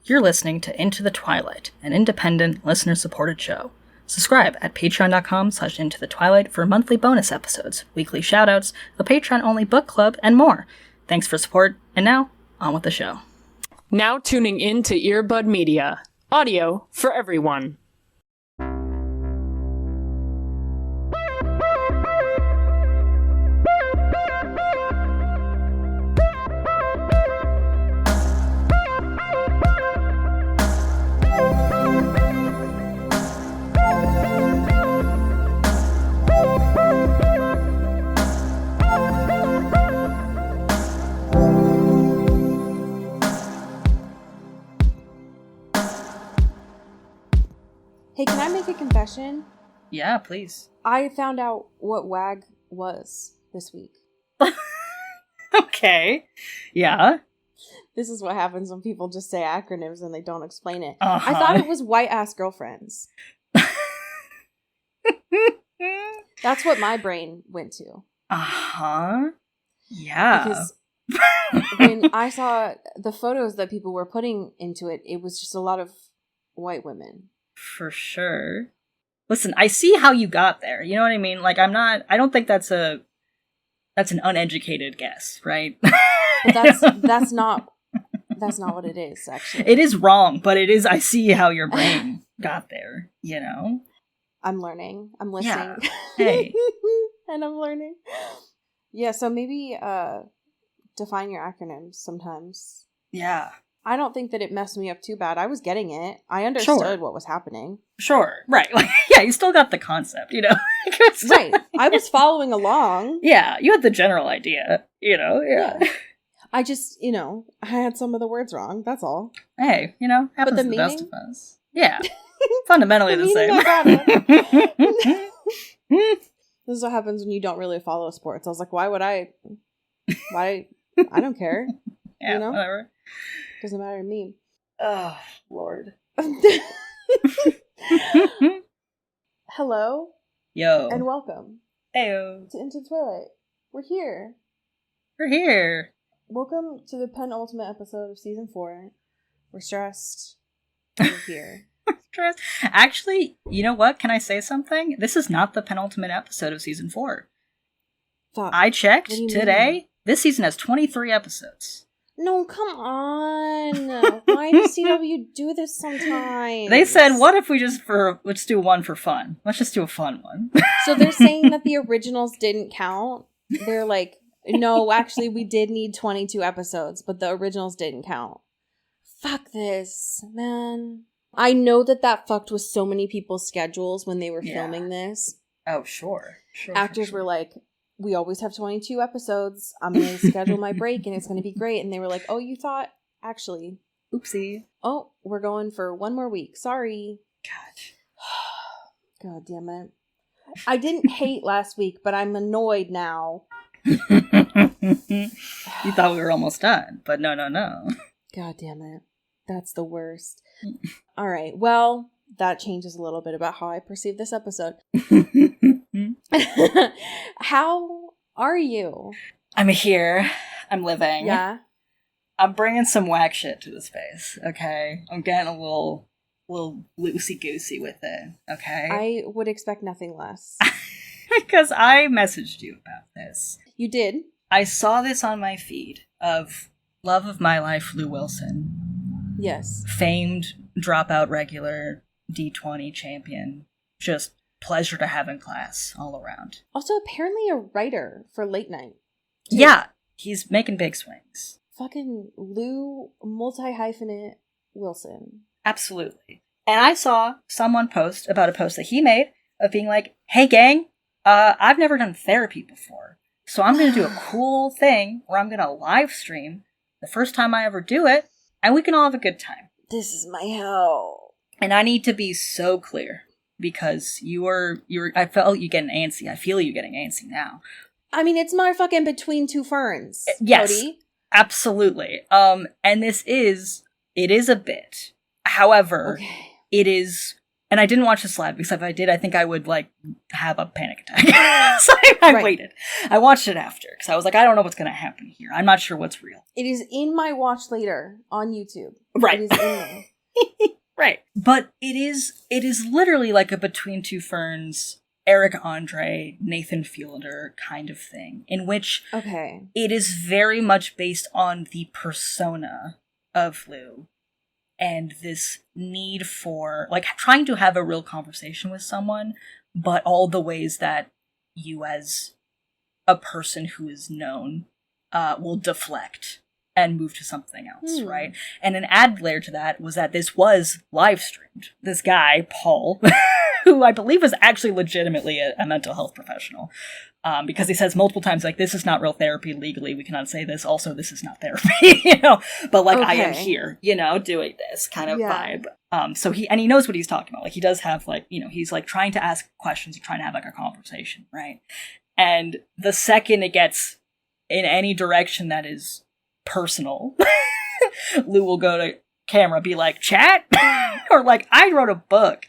You're listening to Into the Twilight, an independent, listener-supported show. Subscribe at patreon.com/intothetwilight for monthly bonus episodes, weekly shoutouts, a Patreon-only book club, and more. Thanks for support, and now, on with the show. Now tuning in to Earbud Media. Audio for everyone. Hey, can I make a confession? Yeah, please. I found out what WAG was this week. Okay. Yeah. This is what happens when people just say acronyms and they don't explain it. Uh-huh. I thought it was white ass girlfriends. That's what my brain went to. Uh-huh. Yeah. Because when I saw the photos that people were putting into it, it was just a lot of white women. For sure. Listen, I see how you got there. You know what I mean? Like, I don't think that's an uneducated guess, right? But that's not what it is, actually. It is wrong, but it is, I see how your brain got there, you know? I'm learning. I'm listening. Yeah. Hey. And I'm learning. Yeah, so maybe define your acronyms sometimes. Yeah. I don't think that it messed me up too bad. I was getting it. I understood what was happening. Sure. Right. Like, yeah, you still got the concept, you know? Right. I was following along. Yeah, you had the general idea, you know? Yeah. I just, I had some of the words wrong. That's all. Hey, happens the to the best of meaning? us. Yeah. Fundamentally the same. I got it. This is what happens when you don't really follow sports. I was like, why? I don't care. Yeah, whatever. Doesn't matter to me. Oh, Lord. Hello. Yo. And welcome. Heyo. To Into Twilight. We're here. We're here. Welcome to the penultimate episode of season 4. We're stressed. We're here. Stressed. Actually, you know what? Can I say something? This is not the penultimate episode of season 4. Fuck. I checked today. Mean? This season has 23 episodes. No, come on. Why does CW do this sometimes? They said, what if we let's do one for fun. Let's just do a fun one. So they're saying that the originals didn't count? They're like, no, actually, we did need 22 episodes, but the originals didn't count. Fuck this, man. I know that fucked with so many people's schedules when they were filming this. Oh, sure. Actors were like, we always have 22 episodes. I'm going to schedule my break and it's going to be great. And they were like, oh, you thought, actually. Oopsie. Oh, we're going for one more week. Sorry. God. God damn it. I didn't hate last week, but I'm annoyed now. You thought we were almost done, but no. God damn it. That's the worst. All right. Well, that changes a little bit about how I perceive this episode. How are you? I'm here. I'm living. Yeah. I'm bringing some whack shit to the space, okay? I'm getting a little loosey-goosey with it, okay? I would expect nothing less. Because I messaged you about this. You did? I saw this on my feed of love of my life, Lou Wilson. Yes. Famed dropout regular D20 champion. Just pleasure to have in class all around. Also, apparently a writer for late night. Too. Yeah, he's making big swings. Fucking Lou multi-hyphenate Wilson. Absolutely. And I saw someone post about a post that he made of being like, hey gang, I've never done therapy before. So I'm going to do a cool thing where I'm going to live stream the first time I ever do it, and we can all have a good time. This is my hell. And I need to be so clear, because I felt you getting antsy. I feel you getting antsy now. I mean, it's motherfucking between two ferns. Yes, Cody. Absolutely. And it is a bit. However, okay. It is And I didn't watch this live because if I did, I think I would, like, have a panic attack. So I waited. I watched it after because I was like, I don't know what's going to happen here. I'm not sure what's real. It is in my watch later on YouTube. Right. It is in there. Right. But it is literally like a Between Two Ferns, Eric Andre, Nathan Fielder kind of thing, in which it is very much based on the persona of Lou. And this need for, like, trying to have a real conversation with someone, but all the ways that you as a person who is known will deflect and move to something else, right? And an added layer to that was that this was live streamed. This guy, Paul, who I believe was actually legitimately a mental health professional, because he says multiple times, like, this is not real therapy legally. We cannot say this. Also, this is not therapy, but like, I am here, doing this kind of vibe. So he knows what he's talking about. Like, he does have, like, he's like trying to ask questions, trying to have like a conversation, right? And the second it gets in any direction that is personal, Lou will go to camera, be like, chat, or like, I wrote a book.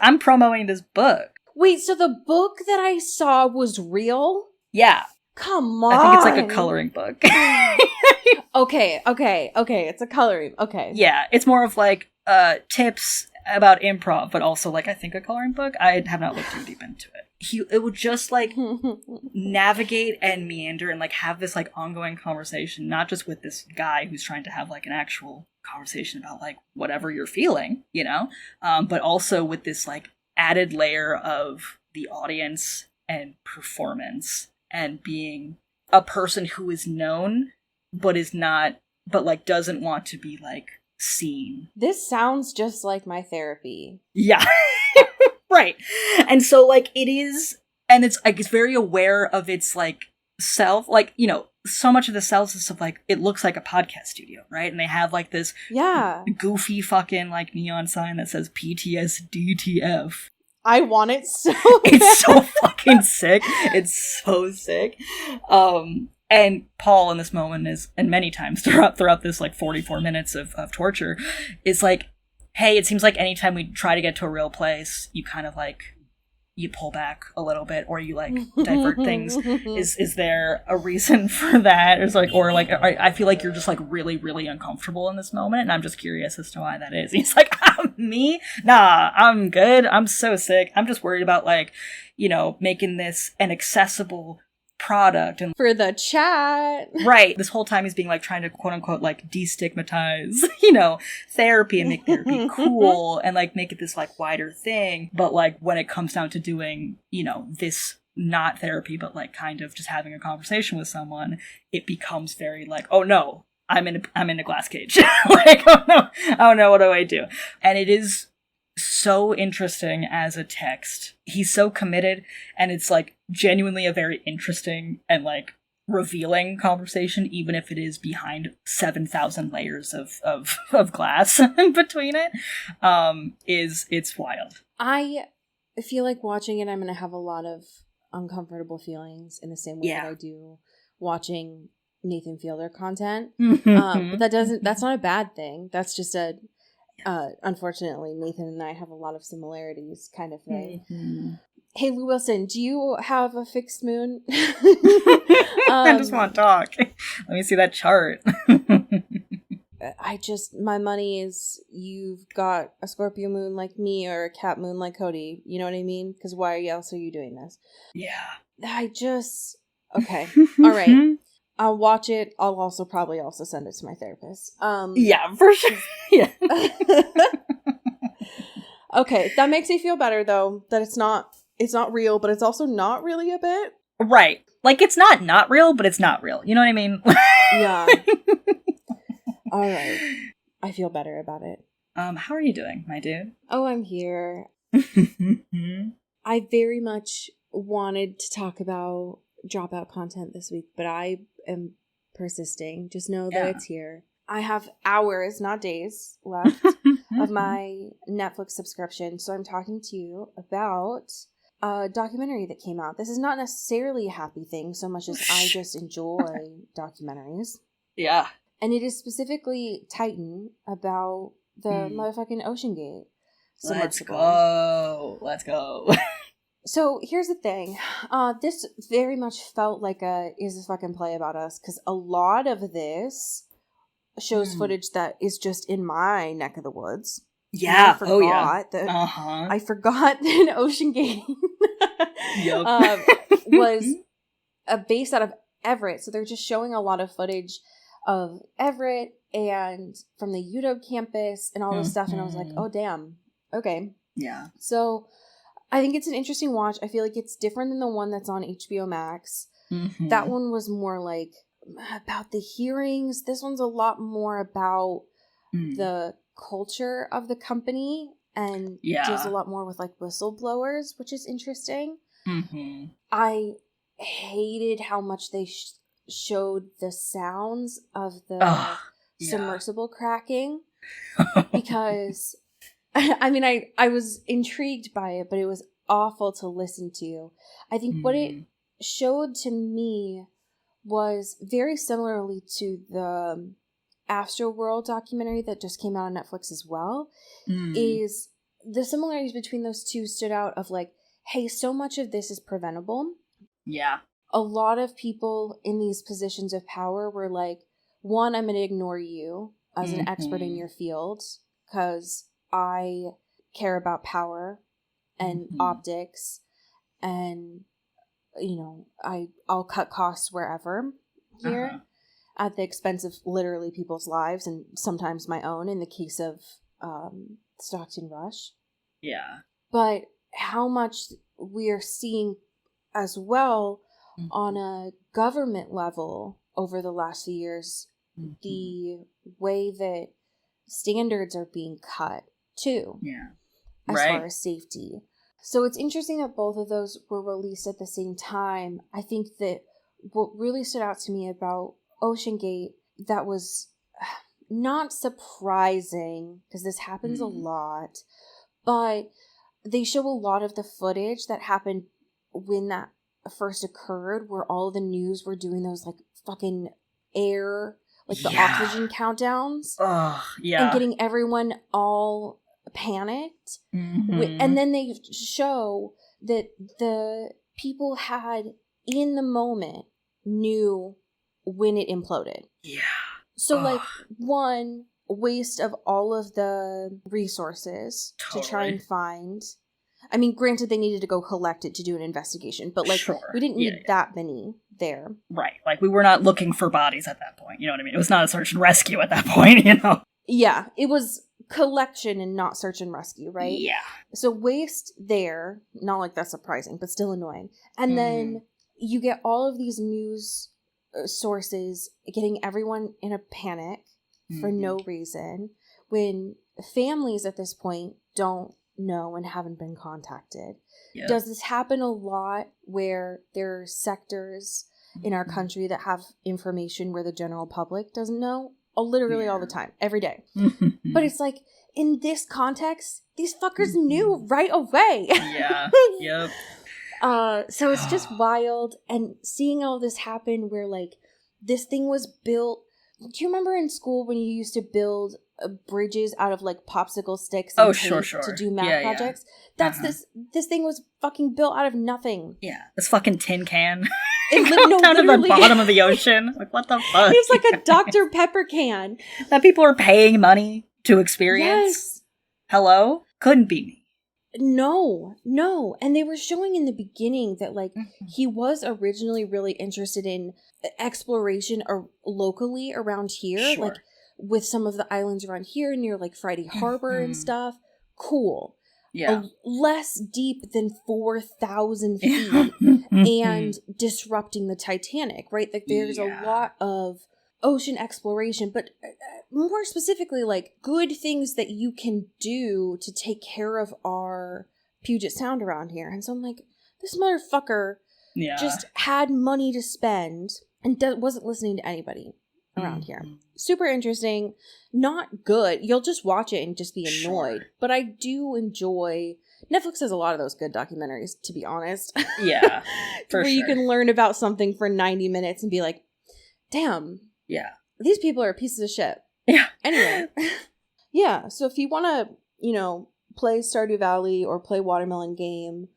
I'm promoting this book. Wait, so the book that I saw was real? Yeah. Come on. I think it's like a coloring book. Okay. It's a coloring. Okay. Yeah, it's more of like tips about improv, but also like I think a coloring book. I have not looked too deep into it. It would just like navigate and meander and like have this like ongoing conversation, not just with this guy who's trying to have like an actual conversation about like whatever you're feeling, but also with this like added layer of the audience and performance and being a person who is known but like doesn't want to be like seen. This sounds just like my therapy. Yeah. Right. And so like it is, and it's like it's very aware of its like self, like, so much of the self is stuff like it looks like a podcast studio, right? And they have like this goofy fucking like neon sign that says PTSDTF. I want it so It's so fucking sick. It's so sick. And Paul in this moment is, and many times throughout this like 44 minutes of torture, is like, hey, it seems like anytime we try to get to a real place, you kind of like, you pull back a little bit, or you like divert things. Is there a reason for that? I feel like you're just like really, really uncomfortable in this moment, and I'm just curious as to why that is. He's like, me? Nah, I'm good. I'm so sick. I'm just worried about like, making this an accessible product and for the chat. Right. This whole time he's being like trying to quote unquote like destigmatize, therapy and make therapy cool and like make it this like wider thing. But like when it comes down to doing, this not therapy, but like kind of just having a conversation with someone, it becomes very like, oh no, I'm in a glass cage. Like, oh no, what do I do? And it is so interesting as a text. He's so committed, and it's like genuinely a very interesting and like revealing conversation, even if it is behind 7,000 layers of glass in between it. It's wild. I feel like watching it, I'm going to have a lot of uncomfortable feelings in the same way that I do watching Nathan Fielder content. But that's not a bad thing. That's just unfortunately, Nathan and I have a lot of similarities kind of thing. Mm-hmm. Hey, Lou Wilson, do you have a fixed moon? I just want to talk. Let me see that chart. My money is you've got a Scorpio moon like me or a Cat moon like Cody. You know what I mean? Because why else are you doing this? Yeah. Okay. All right. I'll watch it. I'll also probably send it to my therapist. Yeah, for sure. Yeah. Okay, that makes me feel better though, that it's not real, but it's also not really a bit. Right. Like it's not real, but it's not real. You know what I mean? Yeah. All right. I feel better about it. How are you doing, my dude? Oh, I'm here. I very much wanted to talk about dropout content this week, but I am persisting. Just know that it's here. I have hours, not days, left of my Netflix subscription, so I'm talking to you about a documentary that came out. This is not necessarily a happy thing so much as I just enjoy documentaries. Yeah. And it is specifically Titan about the motherfucking Ocean Gate. submersible. Let's go. So here's the thing. This very much felt like is this fucking play about us? Because a lot of this shows footage that is just in my neck of the woods. Yeah. I forgot that OceanGate was based out of Everett. So they're just showing a lot of footage of Everett and from the UW campus and all this stuff. And I was like, oh, damn. Okay. Yeah. So I think it's an interesting watch. I feel like it's different than the one that's on HBO Max. That one was more like about the hearings. This one's a lot more about the culture of the company and deals a lot more with like whistleblowers, which is interesting. I hated how much they showed the sounds of the submersible cracking because I mean I was intrigued by it, but it was awful to listen to. I think what it showed to me was very similarly to the Astroworld documentary that just came out on Netflix as well, is the similarities between those two stood out of like, hey, so much of this is preventable. Yeah. A lot of people in these positions of power were like, one, I'm going to ignore you as an expert in your field because I care about power and optics and, you know, I'll cut costs wherever here at the expense of literally people's lives and sometimes my own in the case of Stockton Rush. Yeah. But how much we are seeing as well on a government level over the last few years, the way that standards are being cut too. Yeah. As far as safety. So it's interesting that both of those were released at the same time. I think that what really stood out to me about OceanGate that was not surprising, because this happens a lot, but they show a lot of the footage that happened when that first occurred, where all the news were doing those like fucking air, like the oxygen countdowns. And getting everyone all panicked. And then they show that the people had in the moment knew when it imploded. Yeah. So like one waste of all of the resources to try and find. I mean, granted, they needed to go collect it to do an investigation, but like we didn't need that many there. Right. Like we were not looking for bodies at that point. You know what I mean? It was not a search and rescue at that point, you know? Yeah. It was collection and not search and rescue, right? Yeah. So waste there, not like that's surprising, but still annoying. And then you get all of these news sources getting everyone in a panic for no reason when families at this point don't know and haven't been contacted. Yep. Does this happen a lot where there are sectors in our country that have information where the general public doesn't know? Literally all the time, every day. But it's like, in this context, these fuckers knew right away. Yeah. Yep. So it's just wild. And seeing all this happen where, like, this thing was built. Do you remember in school when you used to build bridges out of, like, popsicle sticks and tape to do math projects? That's this thing was fucking built out of nothing. Yeah. This fucking tin can. No, down to the bottom of the ocean. Like, what the fuck? It's like a Dr. Pepper can. That people are paying money to experience? Yes. Hello? Couldn't be me. No. And they were showing in the beginning that, like, he was originally really interested in exploration locally around here. Like, with some of the islands around here near, like, Friday Harbor and stuff. Cool. Yeah. Less deep than 4,000 feet and disrupting the Titanic, right? Like there's a lot of ocean exploration, but more specifically, like good things that you can do to take care of our Puget Sound around here. And so I'm like, this motherfucker just had money to spend and wasn't listening to anybody around here. Super interesting. Not good. You'll just watch it and just be annoyed. But I do enjoy... Netflix has a lot of those good documentaries, to be honest. Yeah, where you can learn about something for 90 minutes and be like, damn. Yeah. These people are pieces of shit. Yeah. Anyway. Yeah. So if you want to, play Stardew Valley or play Watermelon Game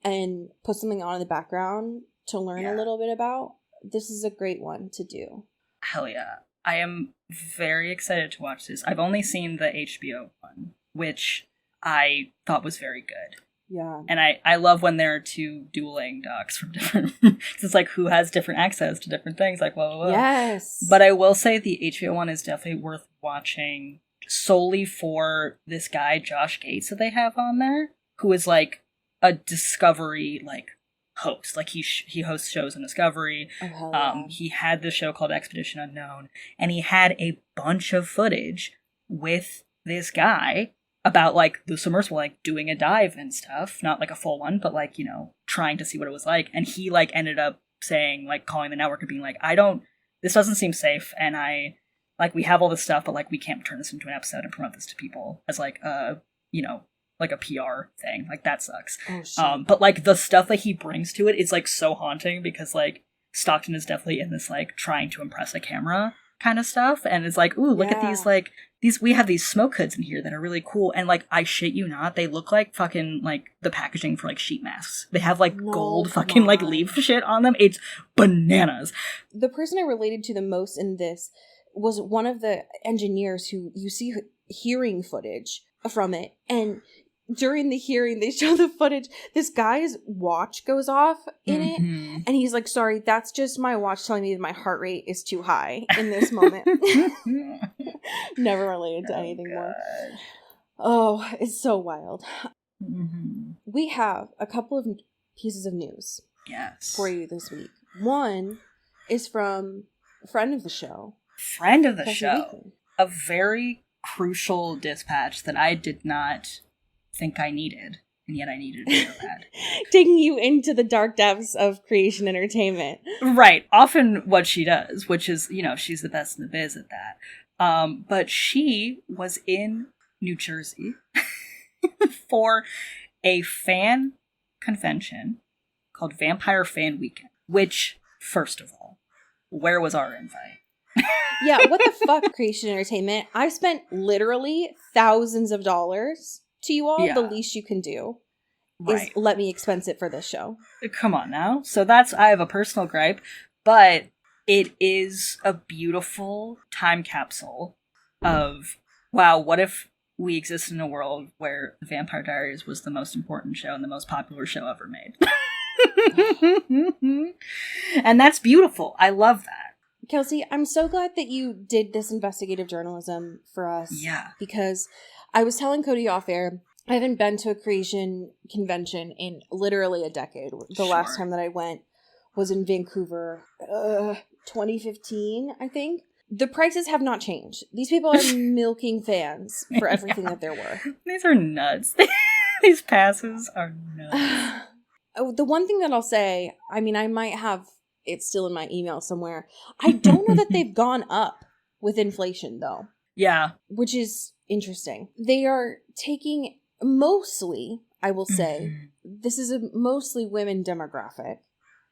and put something on in the background to learn a little bit about, this is a great one to do. Hell yeah. I am very excited to watch this. I've only seen the HBO one, which I thought was very good. Yeah. And I love when there are two dueling docs from different... It's like who has different access to different things. Like, whoa. Yes. But I will say the HBO one is definitely worth watching solely for this guy, Josh Gates, that they have on there, who is like a Discovery, like, host. Like, he hosts shows on Discovery. Oh, yeah. He had this show called Expedition Unknown, and he had a bunch of footage with this guy about, like, the submersible, like, doing a dive and stuff. Not, like, a full one, but, like, you know, trying to see what it was like. And he, like, ended up saying, like, calling the network and being like, this doesn't seem safe, and we have all this stuff, but, like, we can't turn this into an episode and promote this to people as, like, you know, like a PR thing. Like, that sucks. Oh, shit. But, like, the stuff that he brings to it is, like, so haunting because, like, Stockton is definitely in this, like, trying to impress a camera kind of stuff. And it's like, ooh, look at these, like, we have these smoke hoods in here that are really cool. And, like, I shit you not, they look like fucking, like, the packaging for, like, sheet masks. They have, like, gold fucking, like, leaf shit on them. It's bananas. The person I related to the most in this was one of the engineers who you see hearing footage from it. And during the hearing, they show the footage. This guy's watch goes off in it. And he's like, sorry, that's just my watch telling me that my heart rate is too high in this moment. Never related to anything more. Oh, it's so wild. We have a couple of pieces of news for you this week. One is from a friend of the show. A very crucial dispatch that I did not think I needed, and yet I needed it so bad. Taking you into the dark depths of creation entertainment. Right. Often what she does, which is, you know, she's the best in the biz at that. But she was in New Jersey for a fan convention called Vampire Fan Weekend, which, first of all, where was our invite? Yeah, what the fuck, creation entertainment? I've spent literally thousands of dollars to you all. The least you can do is let me expense it for this show. Come on now. So I have a personal gripe, but it is a beautiful time capsule of, wow, what if we exist in a world where The Vampire Diaries was the most important show and the most popular show ever made? And that's beautiful. I love that. Kelsey, I'm so glad that you did this investigative journalism for us. Yeah. Because I was telling Cody off air, I haven't been to a creation convention in literally a decade. The last time that I went was in Vancouver, 2015, I think. The prices have not changed. These people are milking fans for everything that they're worth. These are nuts. These passes are nuts. The one thing that I'll say, I mean, I might have it's still in my email somewhere. I don't know that they've gone up with inflation, though. Yeah. Which is interesting. They are taking mostly, I will say, this is a mostly women demographic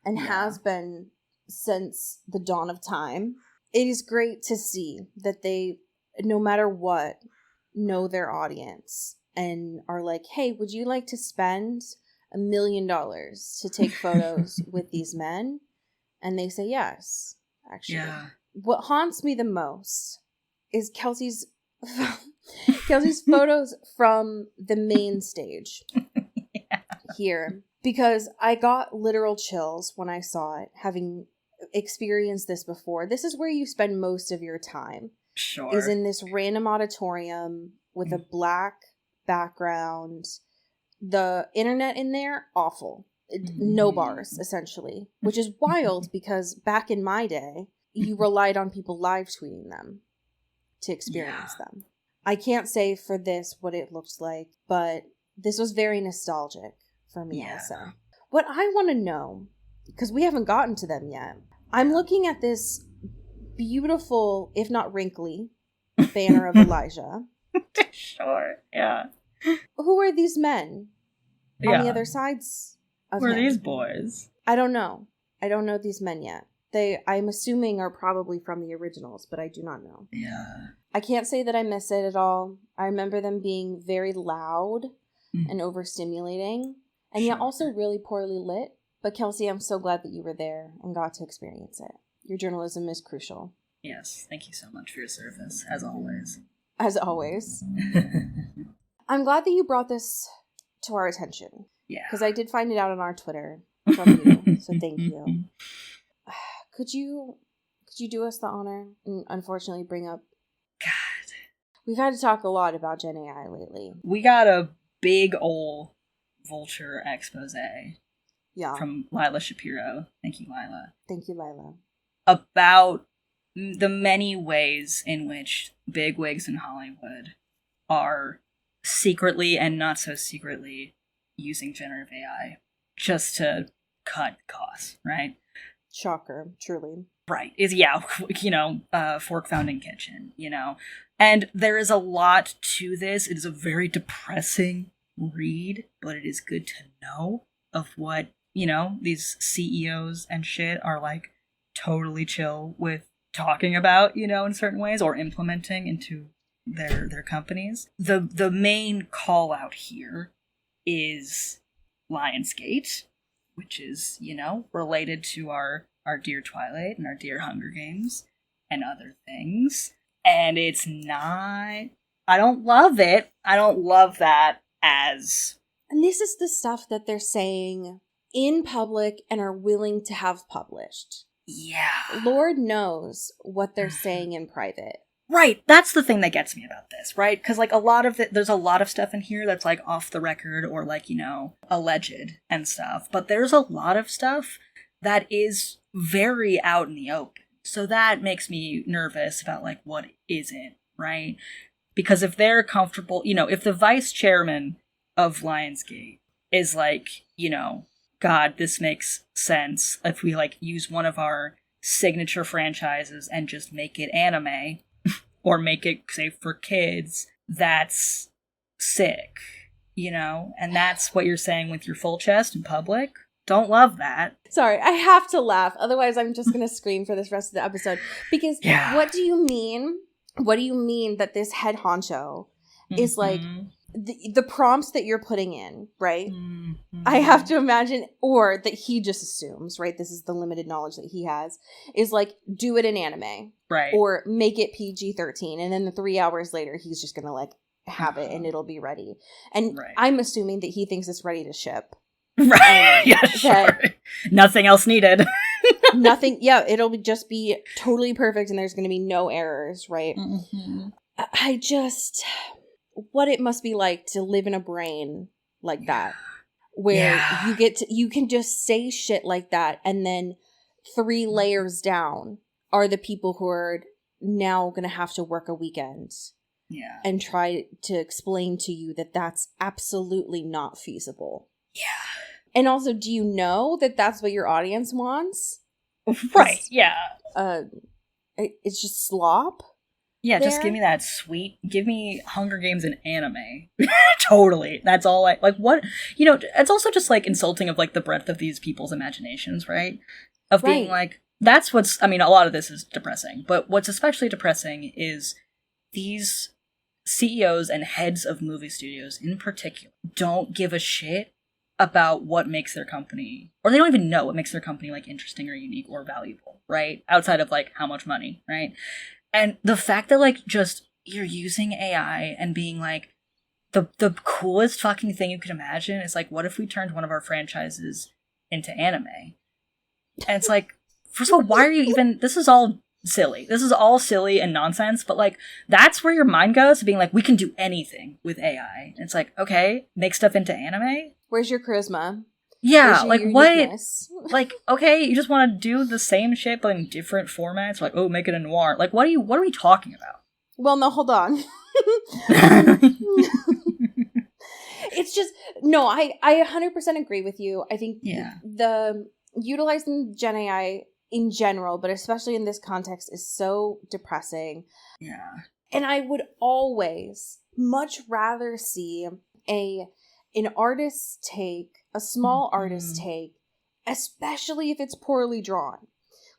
and has been since the dawn of time. It is great to see that they, no matter what, know their audience and are like, hey, would you like to spend $1 million to take photos with these men? And they say yes, actually. Yeah. What haunts me the most is Kelsey's photos from the main stage here. Because I got literal chills when I saw it, having experienced this before. This is where you spend most of your time. Sure. Is in this random auditorium with a black background. The internet in there, awful. No bars, essentially, which is wild because back in my day, you relied on people live tweeting them to experience them. I can't say for this what it looks like, but this was very nostalgic for me also. What I want to know, because we haven't gotten to them yet, I'm looking at this beautiful, if not wrinkly, banner of Elijah. Sure, yeah. Who are these men on the other sides? Who are these boys? I don't know. I don't know these men yet. They, I'm assuming, are probably from the originals, but I do not know. Yeah. I can't say that I miss it at all. I remember them being very loud and overstimulating, and yet also really poorly lit. But Kelsey, I'm so glad that you were there and got to experience it. Your journalism is crucial. Yes, thank you so much for your service, as always. As always. I'm glad that you brought this to our attention. Yeah. Because I did find it out on our Twitter from you, so thank you. Could you do us the honor and unfortunately bring up... God. We've had to talk a lot about Gen AI lately. We got a big ol' vulture expose. Yeah. From Lila Shapiro. Thank you, Lila. Thank you, Lila. About the many ways in which bigwigs in Hollywood are secretly and not so secretly using generative AI just to cut costs, right? Shocker, truly. Right. Fork found in kitchen, And there is a lot to this. It is a very depressing read, but it is good to know of what, these CEOs and shit are like totally chill with talking about, in certain ways or implementing into their companies. The main call out here is Lionsgate, which is, related to our dear Twilight and our dear Hunger Games and other things. And it's not... I don't love it. I don't love that as... And this is the stuff that they're saying in public and are willing to have published. Yeah. Lord knows what they're saying in private. Right, that's the thing that gets me about this, right? Because, like, there's a lot of stuff in here that's, like, off the record or, like, alleged and stuff. But there's a lot of stuff that is very out in the open. So that makes me nervous about, like, what isn't, right? Because if they're comfortable, if the vice chairman of Lionsgate is like, God, this makes sense if we, like, use one of our signature franchises and just make it anime, or make it safe for kids, that's sick, And that's what you're saying with your full chest in public? Don't love that. Sorry, I have to laugh. Otherwise, I'm just going to scream for this rest of the episode. Because What do you mean? What do you mean that this head honcho is like the prompts that you're putting in, right? Mm-hmm. I have to imagine, or that he just assumes, right? This is the limited knowledge that he has, is like, do it in anime. Right. Or make it PG-13. And then 3 hours later, he's just going to like have it and it'll be ready. And I'm assuming that he thinks it's ready to ship. Right. Yeah, sure. Nothing else needed. Nothing. Yeah, it'll just be totally perfect and there's going to be no errors, right? Mm-hmm. I just... What it must be like to live in a brain like that. Where you can just say shit like that and then 3 layers down are the people who are now going to have to work a weekend. Yeah. And try to explain to you that that's absolutely not feasible. Yeah. And also, do you know that that's what your audience wants? Right, yeah. It's just slop. Yeah, just give me that sweet, give me Hunger Games and anime. Totally. That's all like, what, it's also just, like, insulting of, like, the breadth of these people's imaginations, right? Of being, like, that's what's, a lot of this is depressing, but what's especially depressing is these CEOs and heads of movie studios in particular don't give a shit about what makes their company, or they don't even know what makes their company, like, interesting or unique or valuable, right? Outside of, like, how much money, right? And the fact that, like, just you're using AI and being like, the coolest fucking thing you could imagine is, like, what if we turned one of our franchises into anime? And it's like, first of all, why are you even, this is all silly. This is all silly and nonsense, but, like, that's where your mind goes, being like, we can do anything with AI. And it's like, okay, make stuff into anime? Where's your charisma? Yeah, like, what? Like, okay, you just want to do the same shit, but in different formats? Like, oh, make it a noir. Like, what are we talking about? Well, no, hold on. It's just, no, I 100% agree with you. I think the utilizing Gen AI in general, but especially in this context, is so depressing. Yeah. And I would always much rather see an artist's take, a small artist's take, especially if it's poorly drawn.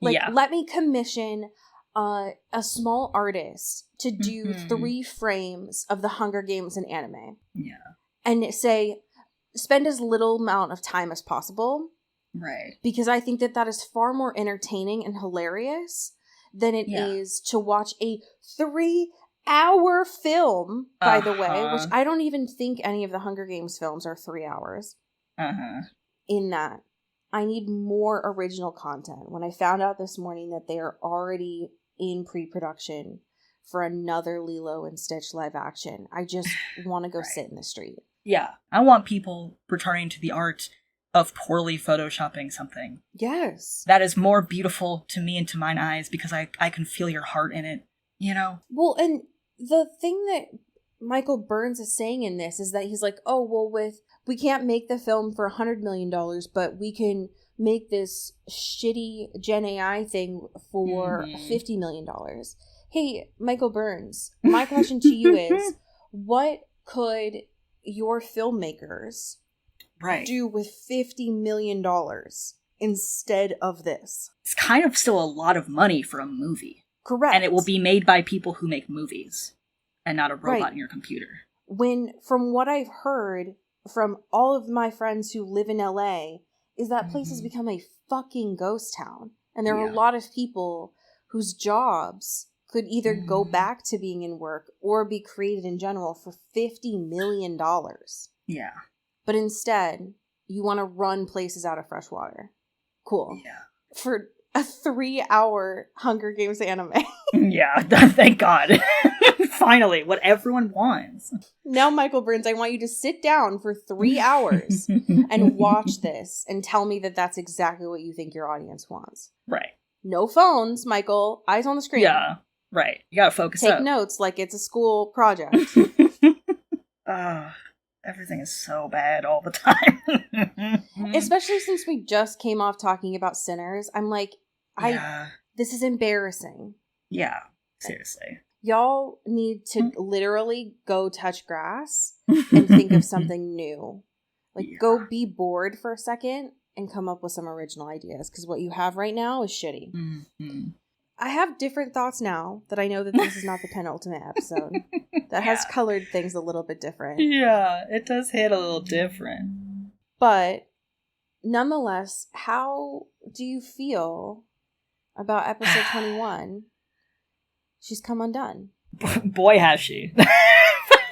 Like, let me commission a small artist to do 3 frames of the Hunger Games in anime. Yeah. and say, spend as little amount of time as possible. Right. Because I think that is far more entertaining and hilarious than it is to watch a 3-hour film, by the way, which I don't even think any of the Hunger Games films are 3 hours. In that, I need more original content. When I found out this morning that they are already in pre-production for another Lilo and Stitch live action, I just want to go sit in the street. Yeah. I want people returning to the art of poorly photoshopping something. Yes. That is more beautiful to me and to mine eyes because I can feel your heart in it, you know? Well, and the thing that Michael Burns is saying in this is that he's like, oh, well, we can't make the film for $100 million, but we can make this shitty Gen AI thing for $50 million. Hey, Michael Burns, my question to you is, what could your filmmakers do with $50 million instead of this? It's kind of still a lot of money for a movie. Correct. And it will be made by people who make movies and not a robot in your computer. From what I've heard from all of my friends who live in LA, is that place has become a fucking ghost town. And there are a lot of people whose jobs could either go back to being in work or be created in general for $50 million. Yeah. But instead, you want to run places out of fresh water. Cool. Yeah. For a 3-hour Hunger Games anime. Yeah, thank God. Finally, what everyone wants. Now, Michael Burns, I want you to sit down for 3 hours and watch this and tell me that that's exactly what you think your audience wants. Right. No phones, Michael. Eyes on the screen. Yeah, right. You gotta focus Take up. notes like it's a school project. Everything is so bad all the time. Especially since we just came off talking about Sinners. I'm like, this is embarrassing. Yeah, seriously. Y'all need to literally go touch grass and think of something new. Like, go be bored for a second and come up with some original ideas. Because what you have right now is shitty. I have different thoughts now that I know that this is not the penultimate episode. That has colored things a little bit different. Yeah, it does hit a little different. But nonetheless, how do you feel about episode 21? She's come undone. Boy, has she.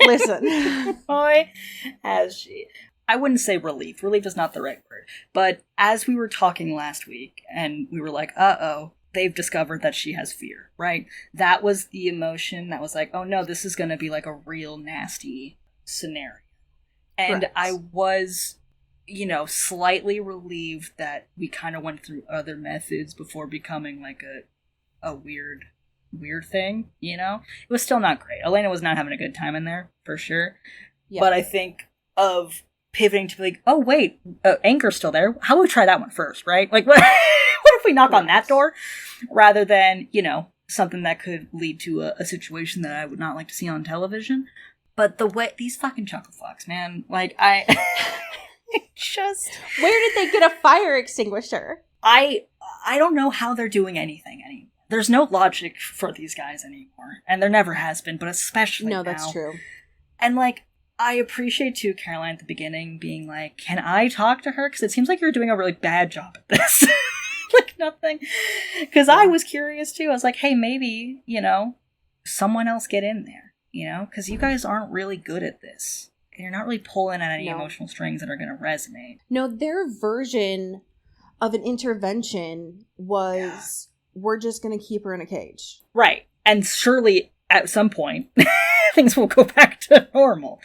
Listen. Boy, has she. I wouldn't say relief. Relief is not the right word. But as we were talking last week, and we were like, uh-oh, they've discovered that she has fear, right? That was the emotion that was like, oh no, this is going to be like a real nasty scenario. And Correct. I was, slightly relieved that we kind of went through other methods before becoming like a weird thing, It was still not great. Elena was not having a good time in there, for sure. Yeah. But I think of pivoting to be like, oh wait, Anchor's still there. How about we try that one first, right? Like, what if we knock on that door? Rather than, something that could lead to a situation that I would not like to see on television. But the way, these fucking chuckle fucks, man, like, I just... Where did they get a fire extinguisher? I don't know how they're doing anything anymore. There's no logic for these guys anymore. And there never has been, but especially now. No, that's true. And, like, I appreciate, too, Caroline at the beginning being like, can I talk to her? Because it seems like you're doing a really bad job at this. Like, nothing. Because I was curious, too. I was like, hey, maybe, someone else get in there, Because you guys aren't really good at this. And you're not really pulling at any emotional strings that are going to resonate. No, their version of an intervention was, we're just going to keep her in a cage. Right. And surely, at some point, things will go back to normal.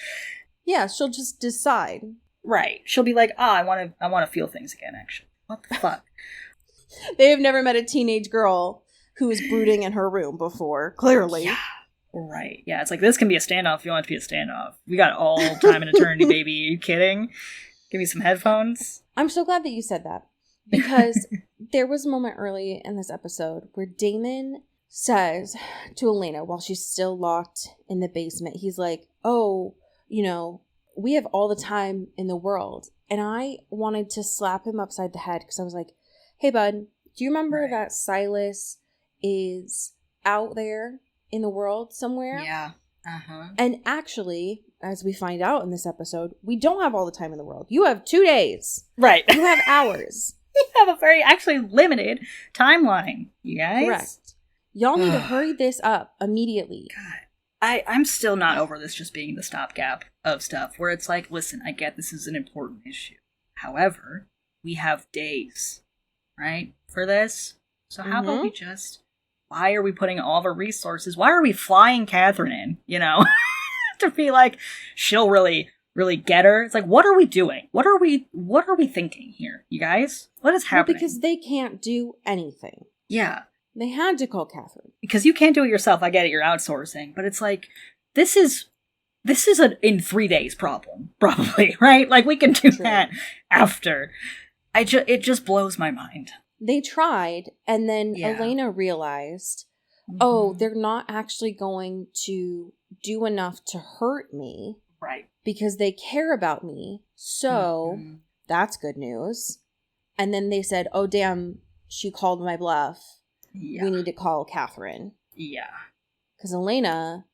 Yeah, she'll just decide. Right. She'll be like, I want to feel things again, actually. What the fuck? They have never met a teenage girl who was brooding in her room before, clearly. Yeah. Right. Yeah, it's like, this can be a standoff if you want it to be a standoff. We got all time and eternity, baby. Are you kidding? Give me some headphones. I'm so glad that you said that. Because there was a moment early in this episode where Damon says to Elena, while she's still locked in the basement, he's like, oh, we have all the time in the world. And I wanted to slap him upside the head because I was like, hey, bud, do you remember that Silas is out there in the world somewhere? Yeah. Uh-huh. And actually, as we find out in this episode, we don't have all the time in the world. You have 2 days. Right. You have hours. You have a very actually limited timeline, you guys. Correct. Y'all need to hurry this up immediately. God. I'm still not over this just being the stopgap of stuff where it's like, listen, I get this is an important issue. However, we have days, right, for this. So how about we just, why are we putting all the resources, why are we flying Catherine in, you know, to be like, she'll really get her? It's like, what are we doing? What are we thinking here, you guys? What is happening? Well, because they can't do anything. Yeah. They had to call Catherine. Because you can't do it yourself. I get it, you're outsourcing. But it's like, this is an in 3 days problem, probably, right? Like, we can do that after. It just blows my mind. They tried, and then Elena realized, oh, they're not actually going to do enough to hurt me. Right. Because they care about me. So, that's good news. And then they said, oh, damn, she called my bluff. Yeah. We need to call Catherine. Yeah. Because Elena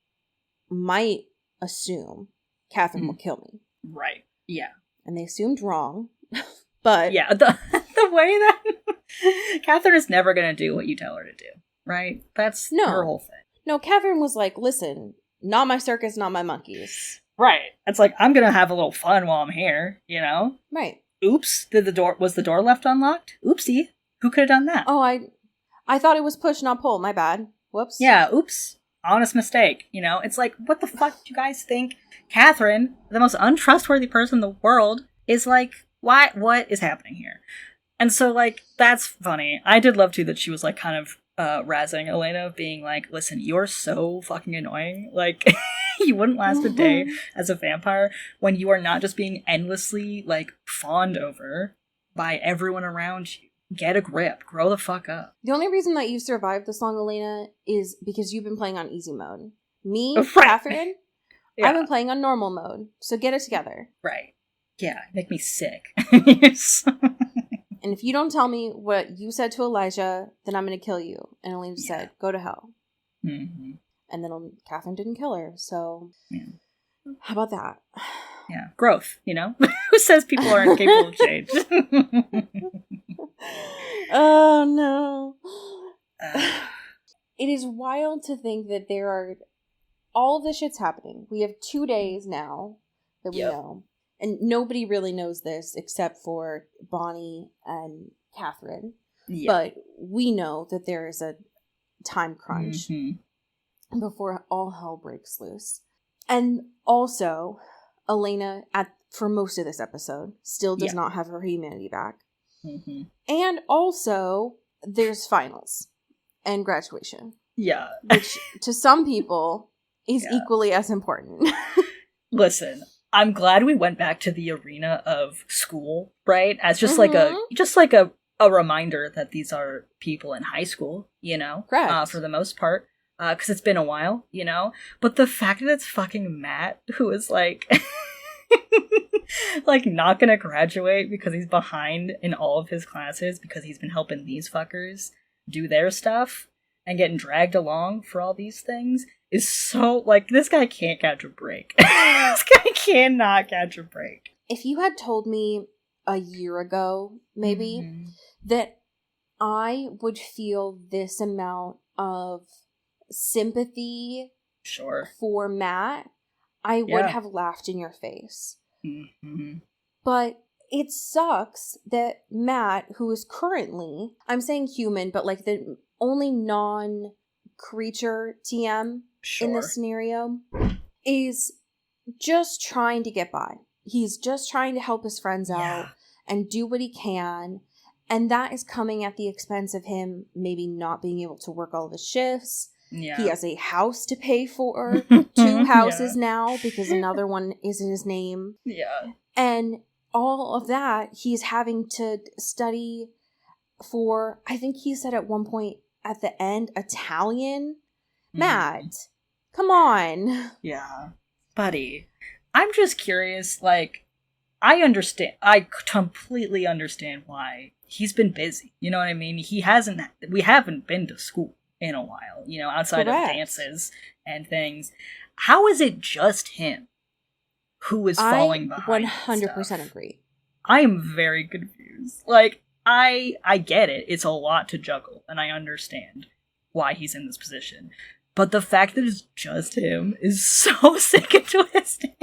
might assume Catherine will kill me. Right. Yeah. And they assumed wrong. But yeah, the way that Catherine is never going to do what you tell her to do. Right? That's her whole thing. No, Catherine was like, listen, not my circus, not my monkeys. Right. It's like, I'm going to have a little fun while I'm here, you know? Right. Oops. Was the door left unlocked? Oopsie. Who could have done that? Oh, I thought it was push, not pull. My bad. Whoops. Yeah, oops. Honest mistake. You know, it's like, what the fuck do you guys think? Catherine, the most untrustworthy person in the world, is like, what is happening here? And so, like, that's funny. I did love, too, that she was, like, kind of razzing Elena, being like, listen, you're so fucking annoying. Like, you wouldn't last a day as a vampire when you are not just being endlessly, like, fawned over by everyone around you. Get a grip. Grow the fuck up. The only reason that you survived this long, Elena, is because you've been playing on easy mode. Me, right. Catherine, I've been playing on normal mode. So get it together. Right. Yeah, make me sick. And if you don't tell me what you said to Elijah, then I'm going to kill you. And Elena said, go to hell. Mm-hmm. And then Catherine didn't kill her. So how about that? Yeah, growth, you know? Who says people aren't capable of change? Oh, no. It is wild to think that there are... all of this shit's happening. We have 2 days now that we know. And nobody really knows this except for Bonnie and Catherine. Yeah. But we know that there is a time crunch before all hell breaks loose. And also, Elena, for most of this episode, still does not have her humanity back. Mm-hmm. And also, there's finals and graduation. Yeah. Which, to some people, is equally as important. Listen, I'm glad we went back to the arena of school, right? As just like a reminder that these are people in high school, you know? Correct. For the most part. Because it's been a while, you know? But the fact that it's fucking Matt, who is like... like not gonna graduate because he's behind in all of his classes because he's been helping these fuckers do their stuff and getting dragged along for all these things is so, like, this guy can't catch a break. This guy cannot catch a break. If you had told me a year ago, maybe, that I would feel this amount of sympathy for Matt, I would have laughed in your face. Mm-hmm. But it sucks that Matt, who is currently, I'm saying human, but like the only non-creature TM in this scenario, is just trying to get by. He's just trying to help his friends out and do what he can. And that is coming at the expense of him maybe not being able to work all of his shifts. Yeah. He has a house to pay for, 2 houses now, because another one is in his name. Yeah. And all of that, he's having to study for, I think he said at one point at the end, Italian. Matt, come on. Yeah. Buddy, I'm just curious, like, I completely understand why he's been busy. You know what I mean? We haven't been to school in a while, you know, outside of dances and things. how is it just him who is falling behind? 100% agree. I am very confused. Like, I get it. It's a lot to juggle, and I understand why he's in this position. But the fact that it's just him is so sick and twisting.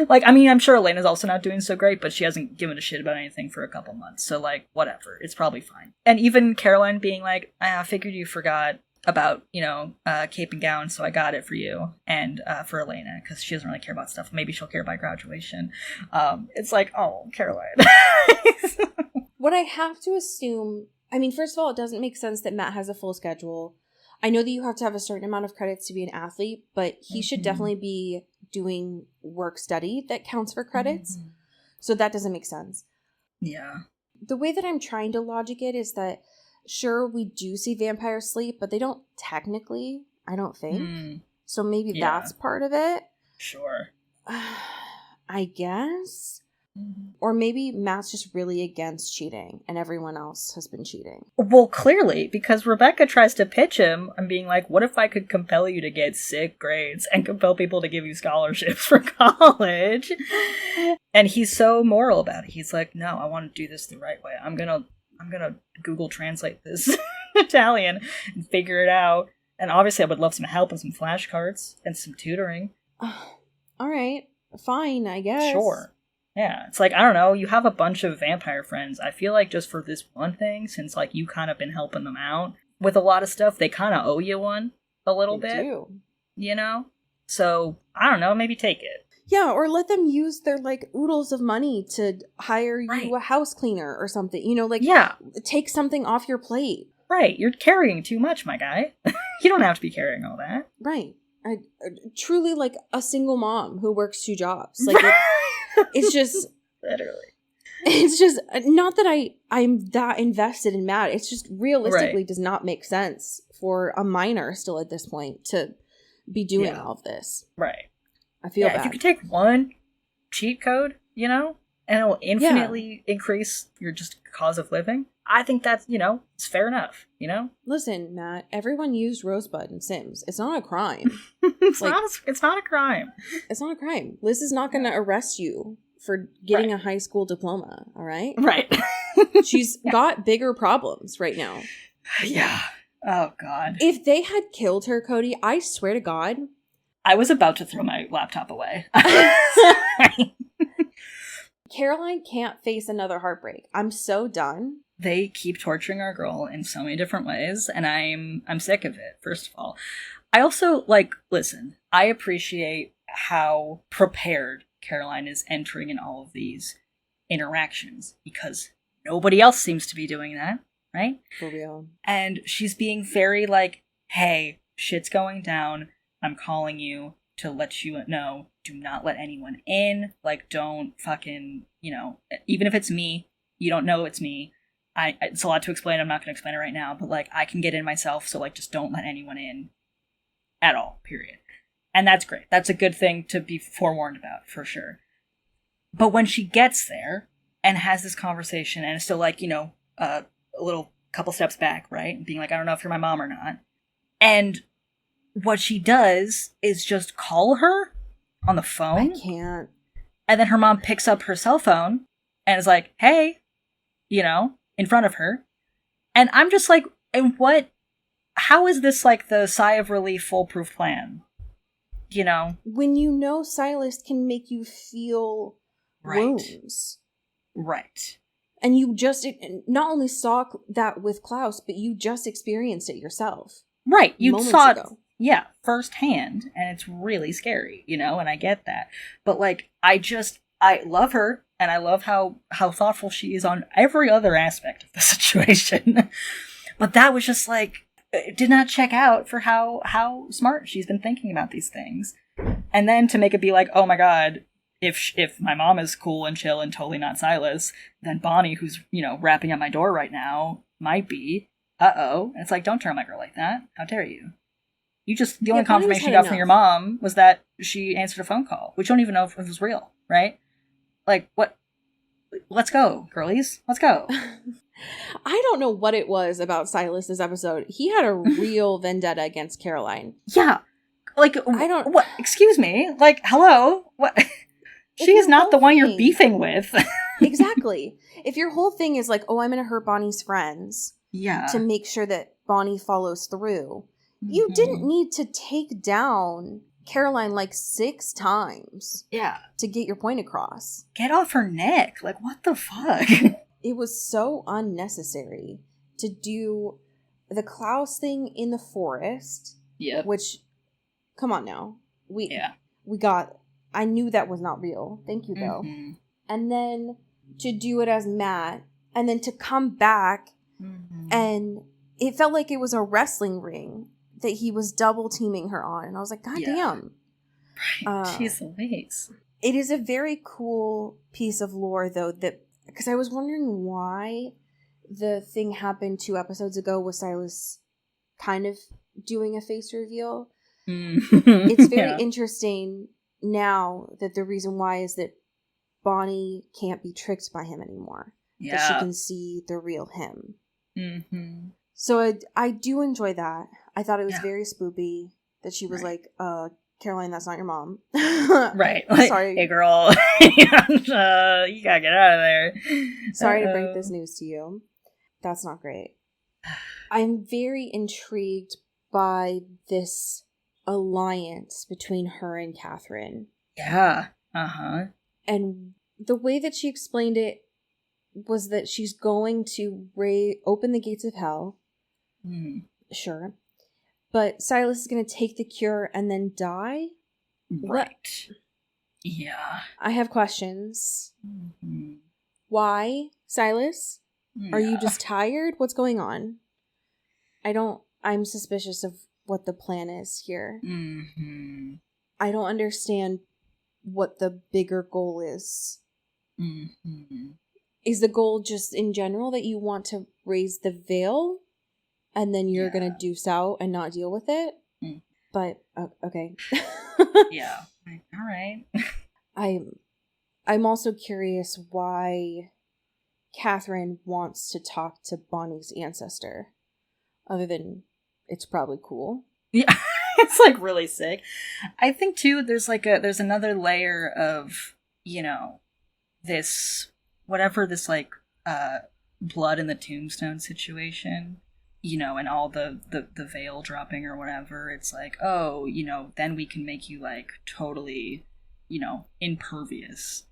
Like, I mean, I'm sure Elena's also not doing so great, but she hasn't given a shit about anything for a couple months. So, like, whatever. It's probably fine. And even Caroline being like, I figured you forgot about, cape and gown, so I got it for you. And for Elena, because she doesn't really care about stuff. Maybe she'll care by graduation. It's like, oh, Caroline. What I have to assume, I mean, first of all, it doesn't make sense that Matt has a full schedule. I know that you have to have a certain amount of credits to be an athlete, but he should definitely be doing work study that counts for credits. Mm-hmm. So that doesn't make sense. Yeah. The way that I'm trying to logic it is that, sure, we do see vampires sleep, but they don't technically, I don't think. So maybe that's part of it. Sure. I guess. Or maybe Matt's just really against cheating and everyone else has been cheating. Well, clearly, because Rebecca tries to pitch him and being like, what if I could compel you to get sick grades and compel people to give you scholarships for college? And he's so moral about it. He's like, no, I want to do this the right way. I'm gonna Google translate this Italian and figure it out. And obviously I would love some help and some flashcards and some tutoring. All right. Fine, I guess. Sure. Yeah, it's like, I don't know, you have a bunch of vampire friends. I feel like just for this one thing, since, like, you kind of been helping them out with a lot of stuff, they kind of owe you one a little bit. Do. So, I don't know, maybe take it. Yeah, or let them use their, like, oodles of money to hire you a house cleaner or something. Take something off your plate. Right, you're carrying too much, my guy. You don't have to be carrying all that. Right. I truly, like, a single mom who works 2 jobs. Like, it's just literally. It's just not that I'm that invested in Matt. It's just realistically does not make sense for a minor still at this point to be doing all of this. Right. I feel bad. If you could take one cheat code, and it will infinitely increase your just cause of living, I think that's, it's fair enough, Listen, Matt, everyone used Rosebud in Sims. It's not a crime. It's not a crime. It's not a crime. Liz is not going to arrest you for getting a high school diploma, all right? Right. She's got bigger problems right now. Yeah. Oh, God. If they had killed her, Cody, I swear to God. I was about to throw my laptop away. Caroline can't face another heartbreak. I'm so done. They keep torturing our girl in so many different ways, and I'm sick of it, first of all. I also, listen, I appreciate how prepared Caroline is entering in all of these interactions, because nobody else seems to be doing that, right? For real. And she's being very hey, shit's going down, I'm calling you to let you know, do not let anyone in, don't fucking, even if it's me, you don't know it's me. It's a lot to explain. I'm not going to explain it right now, but I can get in myself. So just don't let anyone in at all, period. And that's great. That's a good thing to be forewarned about, for sure. But when she gets there and has this conversation and is still a little couple steps back, right? And being I don't know if you're my mom or not. And what she does is just call her on the phone. I can't. And then her mom picks up her cell phone and is like, hey, in front of her. And I'm just and how is this the sigh of relief foolproof plan? When Silas can make you feel wounds. Right. And you just not only saw that with Klaus, but you just experienced it yourself. Right. You saw it, firsthand, and it's really scary, and I get that. But I love her, and I love how thoughtful she is on every other aspect of the situation. But that was just it did not check out for how smart she's been thinking about these things. And then to make it be oh my God, if my mom is cool and chill and totally not Silas, then Bonnie, who's, rapping at my door right now, might be. Uh-oh. And it's don't turn on my girl like that. How dare you? The only confirmation you got from your mom was that she answered a phone call, which you don't even know if it was real, right? What? Let's go, girlies. Let's go. I don't know what it was about Silas this episode. He had a real vendetta against Caroline. Yeah. Like, I don't... What? Excuse me? Like, hello? What? She is not the one you're beefing with. Exactly. If your whole thing is like, oh, I'm going to hurt Bonnie's friends. Yeah. To make sure that Bonnie follows through. You didn't need to take down Caroline like 6 times. Yeah. To get your point across. Get off her neck. Like, what the fuck? It was so unnecessary to do the Klaus thing in the forest. Yep. Which, come on now. We got... I knew that was not real. Thank you, though. And then to do it as Matt, and then to come back, and it felt like it was a wrestling ring that he was double teaming her on. And I was like, God damn. Right. Jeez Louise. It is a very cool piece of lore, though, that because I was wondering why the thing happened 2 episodes ago with Silas kind of doing a face reveal. It's very interesting now that the reason why is that Bonnie can't be tricked by him anymore. Yeah. That she can see the real him. So I do enjoy that. I thought it was very spoopy that she was like, Caroline, that's not your mom. Right. Like, sorry. Hey, girl. You gotta get out of there. Sorry to break this news to you. That's not great. I'm very intrigued by this alliance between her and Catherine. Yeah. And the way that she explained it was that she's going to open the gates of hell. Sure. But Silas is going to take the cure and then die? Right. What? Yeah. I have questions. Why, Silas? Are you just tired? What's going on? I'm suspicious of what the plan is here. I don't understand what the bigger goal is. Is the goal just in general that you want to raise the veil and then you're going to deuce out and not deal with it? But, okay. Yeah. All right. I'm also curious why Catherine wants to talk to Bonnie's ancestor. Other than it's probably cool. Yeah. It's like really sick. I think too there's another layer of, this whatever this like blood in the tombstone situation, and all the veil dropping or whatever. It's like, oh, then we can make you like totally, impervious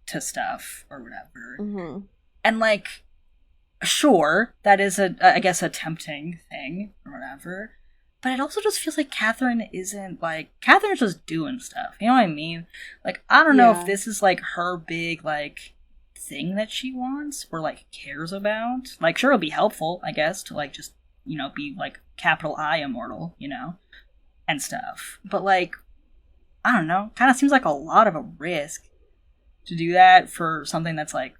to stuff or whatever. And like, sure, that is I guess a tempting thing or whatever. But it also just feels like Catherine's just doing stuff. You know what I mean? Like, I don't know if this is like her big like thing that she wants or like cares about. Like, sure, it'll be helpful, I guess, to like just, be like capital I immortal, and stuff. But like, I don't know, kind of seems like a lot of a risk to do that for something that's like,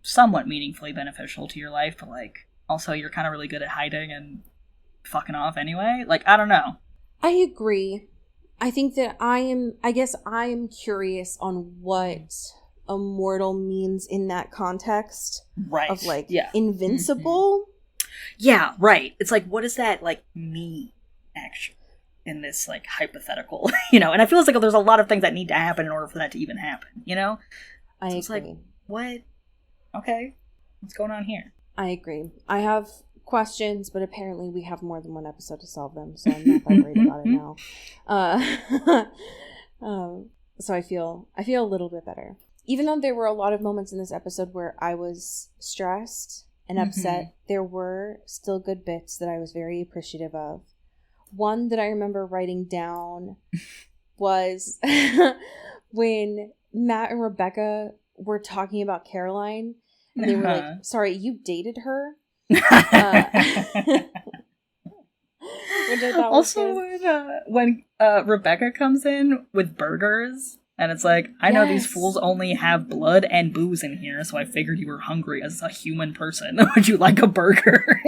somewhat meaningfully beneficial to your life, but like also you're kind of really good at hiding and fucking off anyway. Like, I don't know. I agree. I think that I am curious on what immortal means in that context. Right. Of like invincible. Yeah, right. It's like, what does that like mean actually in this like hypothetical, and I feel like there's a lot of things that need to happen in order for that to even happen, So it's like, what? Okay. What's going on here? I agree. I have questions, but apparently we have more than one episode to solve them, so I'm not that worried about it now. So I feel a little bit better. Even though there were a lot of moments in this episode where I was stressed and upset, there were still good bits that I was very appreciative of. One that I remember writing down was when Matt and Rebecca were talking about Caroline, and they were like, sorry, you dated her? Which I thought also when Rebecca comes in with burgers, and it's like, I know these fools only have blood and booze in here, so I figured you were hungry as a human person. Would you like a burger?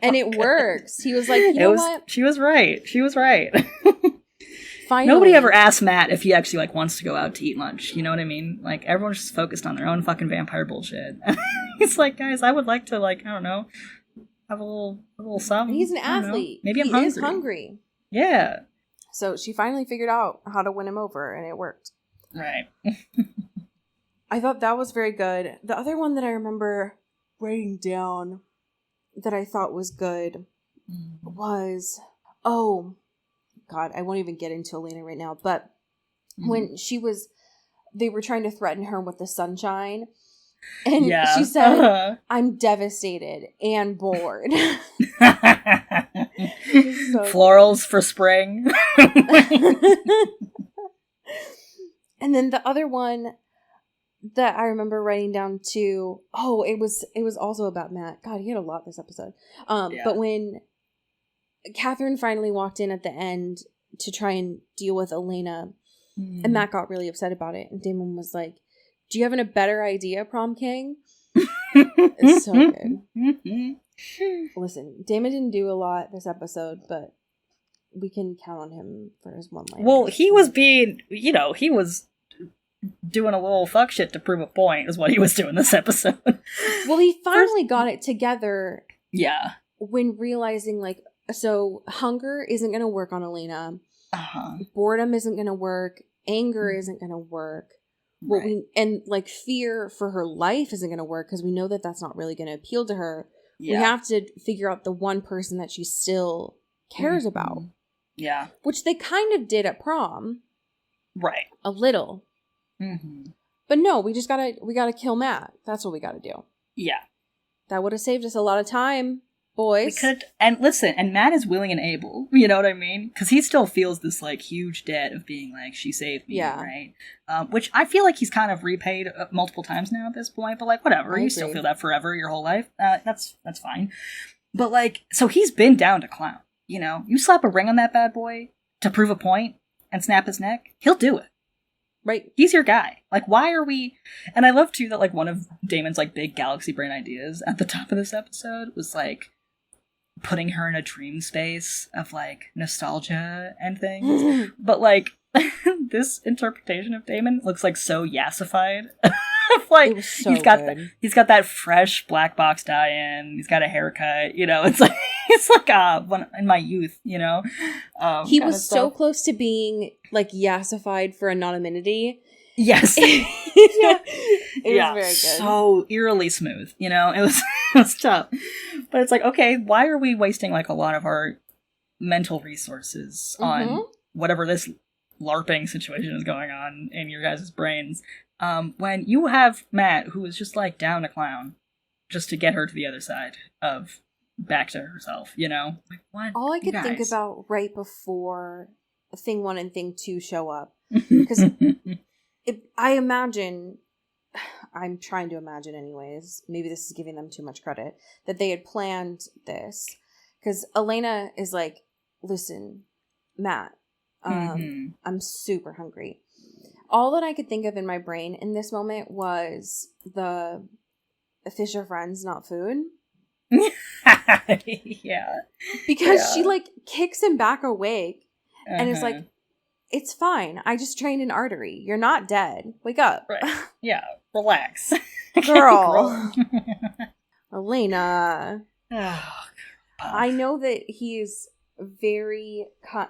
And it works. He was like, what? She was right. Finally. Nobody ever asked Matt if he actually like wants to go out to eat lunch. You know what I mean? Like, everyone's just focused on their own fucking vampire bullshit. He's like, guys, I would like to, like, I don't know, have a little something. He's an athlete. Maybe I'm hungry. He is hungry. Yeah. So she finally figured out how to win him over, and it worked. Right. I thought that was very good. The other one that I remember writing down that I thought was good was, oh, God, I won't even get into Elena right now, but when they were trying to threaten her with the sunshine, and she said, I'm devastated and bored. Florals for spring. And then the other one that I remember writing down too, it was also about Matt. God, he had a lot this episode. But when Catherine finally walked in at the end to try and deal with Elena, and Matt got really upset about it, and Damon was like, do you have a better idea, Prom King? It's so good. Listen, Damon didn't do a lot this episode, but we can count on him for his one-liner. Well, he was being, he was doing a little fuck shit to prove a point is what he was doing this episode. Well, he finally got it together. Yeah. When realizing, like, so hunger isn't going to work on Elena. Boredom isn't going to work. Anger isn't going to work. Right. Fear for her life isn't going to work because we know that that's not really going to appeal to her. Yeah. We have to figure out the one person that she still cares about. Yeah. Which they kind of did at prom. Right. A little. But no, we gotta kill Matt. That's what we gotta do. Yeah. That would have saved us a lot of time, boys. We could, and listen, and Matt is willing and able, you know what I mean? Because he still feels this, like, huge debt of being like, she saved me, right? Which I feel like he's kind of repaid multiple times now at this point, but, like, whatever. You still feel that forever, your whole life. That's fine. But, like, so he's been down to clown, You slap a ring on that bad boy to prove a point and snap his neck, he'll do it. Right. He's your guy. Like, why are we... And I love, too, that, like, one of Damon's, like, big galaxy brain ideas at the top of this episode was, like, putting her in a dream space of, like, nostalgia and things. But, like, this interpretation of Damon looks, like, so yassified. Like, it was so he's got that fresh black box dye in. He's got a haircut. It's like one in my youth. He was so close to being like yassified for anonymity. Yes, it was very good. So eerily smooth. It was tough, but it's like, okay, why are we wasting like a lot of our mental resources on whatever this LARPing situation is going on in your guys' brains? When you have Matt, who is just, like, down to clown, just to get her to the other side of back to herself, Like, what? All I could think about right before Thing 1 and Thing 2 show up, because I'm trying to imagine anyways, maybe this is giving them too much credit, that they had planned this, because Elena is like, listen, Matt, I'm super hungry. All that I could think of in my brain in this moment was the fish are friends, not food. Yeah. Because she, like, kicks him back awake and is like, it's fine. I just trained an artery. You're not dead. Wake up. Right. Yeah. Relax. Girl. Elena. Oh, I know that he's very...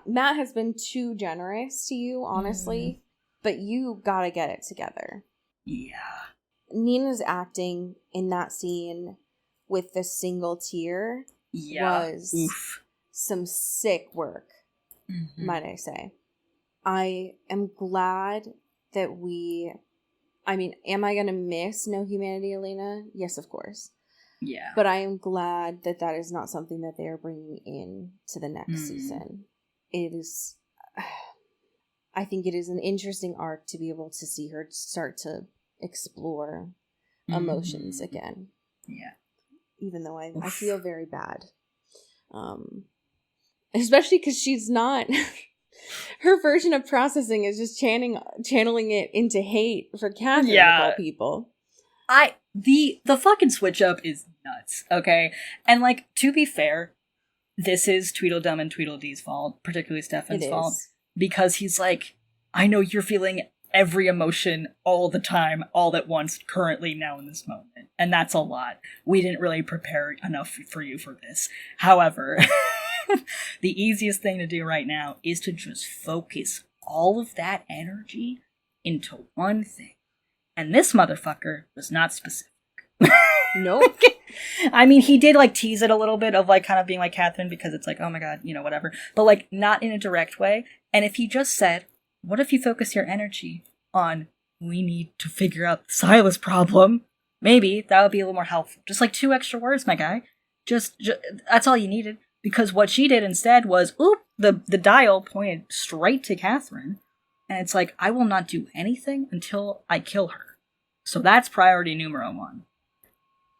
Matt has been too generous to you, honestly. But you gotta get it together. Yeah. Nina's acting in that scene with the single tear was some sick work, might I say. I am glad that am I gonna miss No Humanity, Elena? Yes, of course. Yeah. But I am glad that is not something that they are bringing in to the next season. It is... I think it is an interesting arc to be able to see her start to explore emotions again. Yeah. Even though I feel very bad. Especially because she's not... her version of processing is just channeling it into hate for Catherine of all people. The fucking switch up is nuts, okay? And, like, to be fair, this is Tweedledum and Tweedledee's fault, particularly Stefan's fault. Because he's like, I know you're feeling every emotion all the time, all at once, currently, now in this moment. And that's a lot. We didn't really prepare enough for you for this. However, The easiest thing to do right now is to just focus all of that energy into one thing. And this motherfucker was not specific. Nope. I mean, he did, like, tease it a little bit of, like, kind of being like Catherine, because it's like, oh my god, you know, whatever. But, like, not in a direct way. And if he just said, what if you focus your energy on, we need to figure out Silas' problem, maybe that would be a little more helpful. Just, like, 2 extra words, my guy. Just that's all you needed. Because what she did instead was, the dial pointed straight to Catherine. And it's like, I will not do anything until I kill her. So that's priority numero 1.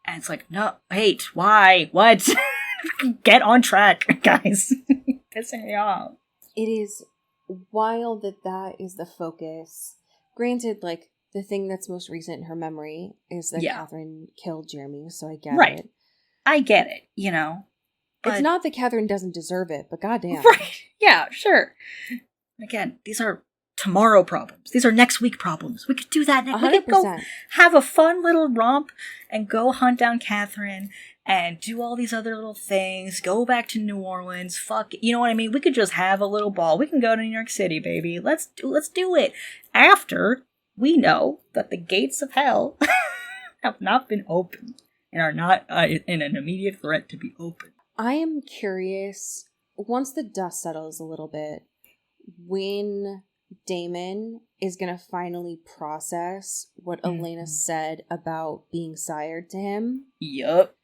And it's like, no, wait, why? What? Get on track, guys. Pissing me off. It is wild that is the focus. Granted, like, the thing that's most recent in her memory is that Catherine killed Jeremy, so I get it. I get it, you know. But... It's not that Catherine doesn't deserve it, but goddamn. Right. Yeah, sure. Again, these are tomorrow problems. These are next week problems. We could do that next week. We could go have a fun little romp and go hunt down Catherine and do all these other little things. Go back to New Orleans. Fuck, you know what I mean? We could just have a little ball. We can go to New York City, baby. Let's do it. After we know that the gates of hell have not been opened and are not in an immediate threat to be opened. I am curious, once the dust settles a little bit, when Damon is going to finally process what Elena said about being sired to him. Yup.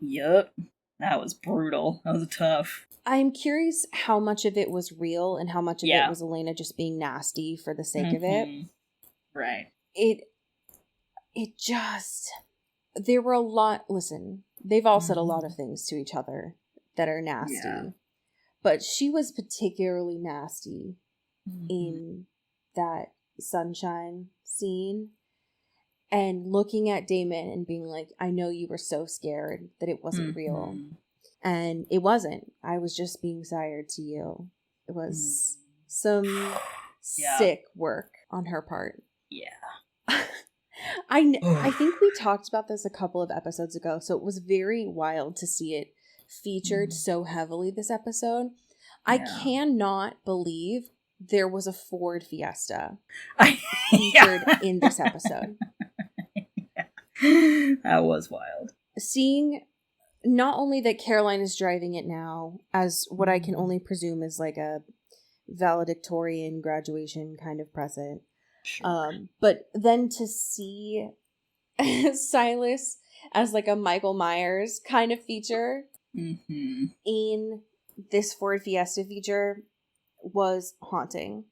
That was brutal. That was tough. I'm curious how much of it was real and how much of it was Elena just being nasty for the sake of it. Right. It just... There were a lot... Listen, they've all said a lot of things to each other that are nasty. Yeah. But she was particularly nasty in that sunshine scene, and looking at Damon and being like, I know you were so scared that it wasn't real. And it wasn't. I was just being sired to you. It was some sick work on her part. Yeah. I think we talked about this a couple of episodes ago, so it was very wild to see it featured so heavily this episode. I cannot believe there was a Ford Fiesta featured in this episode. That was wild. Seeing not only that Caroline is driving it now as what I can only presume is like a valedictorian graduation kind of present, but then to see Silas as like a Michael Myers kind of feature in this Ford Fiesta feature was haunting,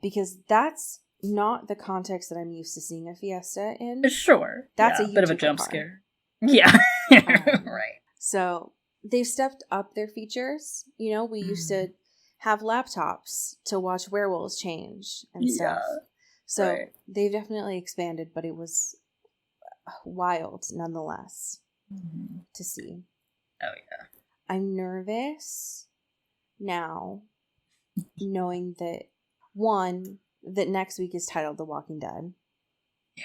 because that's not the context that I'm used to seeing a Fiesta in. Sure. That's a bit of a jump car. Scare. Yeah. Right. So they've stepped up their features. You know, we used to have laptops to watch werewolves change and stuff. So they've definitely expanded, but it was wild nonetheless to see. Oh, yeah. I'm nervous now, knowing that, one, that next week is titled The Walking Dead. Yeah.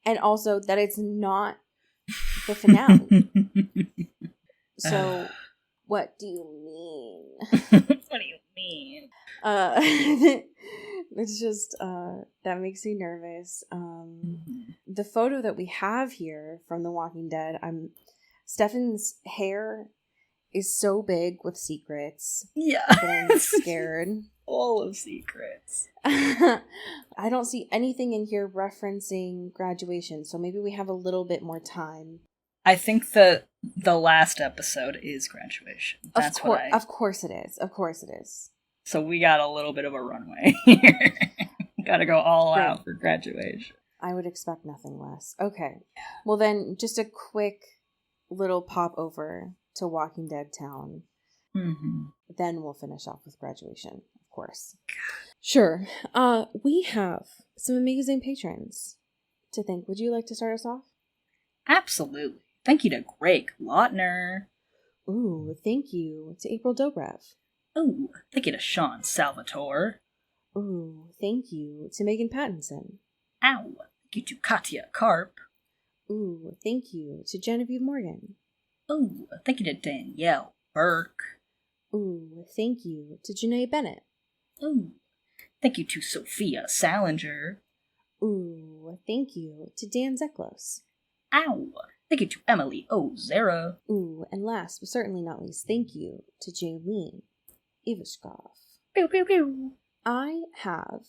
And also that it's not the finale. So, what do you mean? What do you mean? It's just, that makes me nervous. The photo that we have here from The Walking Dead, Stefan's hair is so big with secrets. Yeah. That I'm scared. Full of secrets. I don't see anything in here referencing graduation, so maybe we have a little bit more time. I think the last episode is graduation. That's Of course it is. Of course it is. So we got a little bit of a runway here. Gotta go all out for graduation. I would expect nothing less. Okay. Well then, just a quick little pop over to Walking Dead Town. Then we'll finish off with graduation, of course. Sure. We have some amazing patrons to thank. Would you like to start us off? Absolutely. Thank you to Greg Lautner. Ooh, thank you to April Dobrev. Ooh, thank you to Sean Salvatore. Ooh, thank you to Megan Pattinson. Ow, thank you to Katya Karp. Ooh, thank you to Genevieve Morgan. Ooh, thank you to Danielle Burke. Ooh, thank you to Janae Bennett. Ooh, thank you to Sophia Salinger. Ooh, thank you to Dan Zeklos. Ow, thank you to Emily Ozera. Ooh, and last but certainly not least, thank you to Jaylene Ivashkov. Pew, pew, pew. I have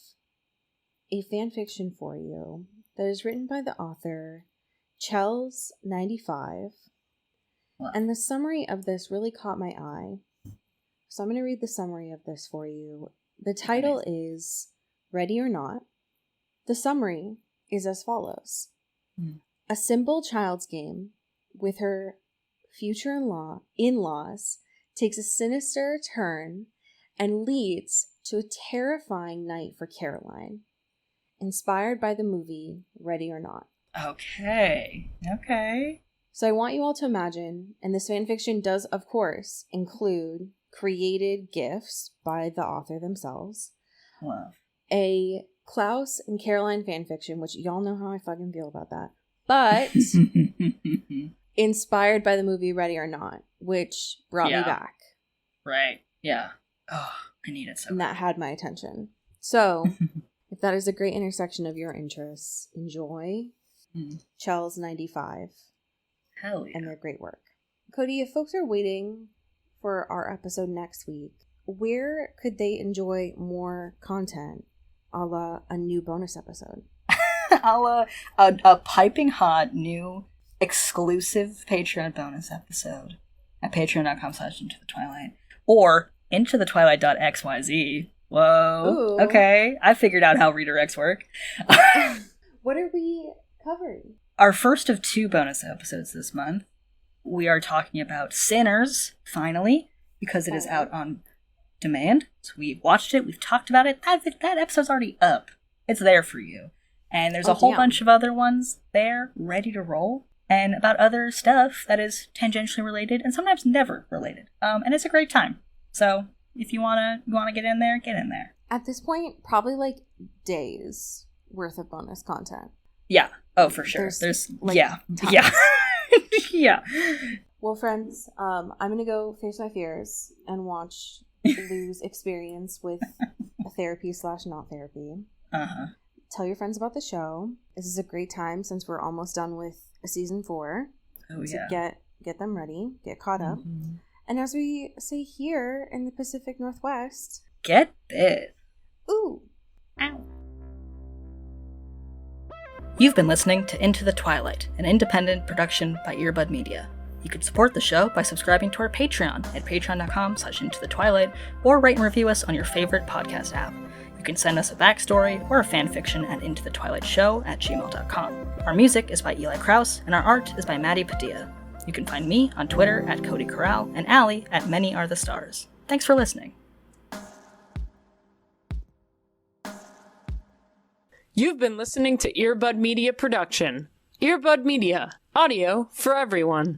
a fanfiction for you that is written by the author Chels95. Wow. And the summary of this really caught my eye. So I'm going to read the summary of this for you. The title is Ready or Not. The summary is as follows. A simple child's game with her future in-laws takes a sinister turn and leads to a terrifying night for Caroline, inspired by the movie Ready or Not. Okay. So I want you all to imagine, and this fanfiction does, of course, include created GIFs by the author themselves. Wow. A Klaus and Caroline fanfiction, which y'all know how I fucking feel about that. But inspired by the movie Ready or Not, which brought me back. Right. Yeah. Oh, I need it so And that had my attention. So, if that is a great intersection of your interests, enjoy Chels95. Hell yeah. And their great work. Cody, if folks are waiting for our episode next week, where could they enjoy more content a la a new bonus episode? A la a piping hot new exclusive Patreon bonus episode at patreon.com/intothetwilight or intothetwilight.xyz. Whoa. Ooh. Okay. I figured out how redirects work. What are we covering? Our first of 2 bonus episodes this month. We are talking about Sinners, finally, because it is out on demand. So we've watched it, we've talked about it. That episode's already up. It's there for you. And there's a whole bunch of other ones there, ready to roll, and about other stuff that is tangentially related and sometimes never related. And it's a great time. So if you wanna get in there, get in there. At this point, probably like days worth of bonus content. Yeah. Oh, for sure. There's like, yeah. tons. Yeah. Yeah. Well, friends, I'm going to go face my fears and watch Lou's experience with therapy/not therapy. Uh-huh. Tell your friends about the show. This is a great time since we're almost done with season 4. Oh, so yeah. get them ready, get caught up. Mm-hmm. And as we say here in the Pacific Northwest, Get bit. ooh. Ow. You've been listening to Into the Twilight, an independent production by Earbud Media. You can support the show by subscribing to our Patreon at patreon.com/intothetwilight or rate and review us on your favorite podcast app. You can send us a backstory or a fanfiction at intothetwilightshow@gmail.com. Our music is by Eli Krause, and our art is by Maddie Padilla. You can find me on Twitter at Cody Corral and Allie at Many Are the Stars. Thanks for listening. You've been listening to Earbud Media Production. Earbud Media, audio for everyone.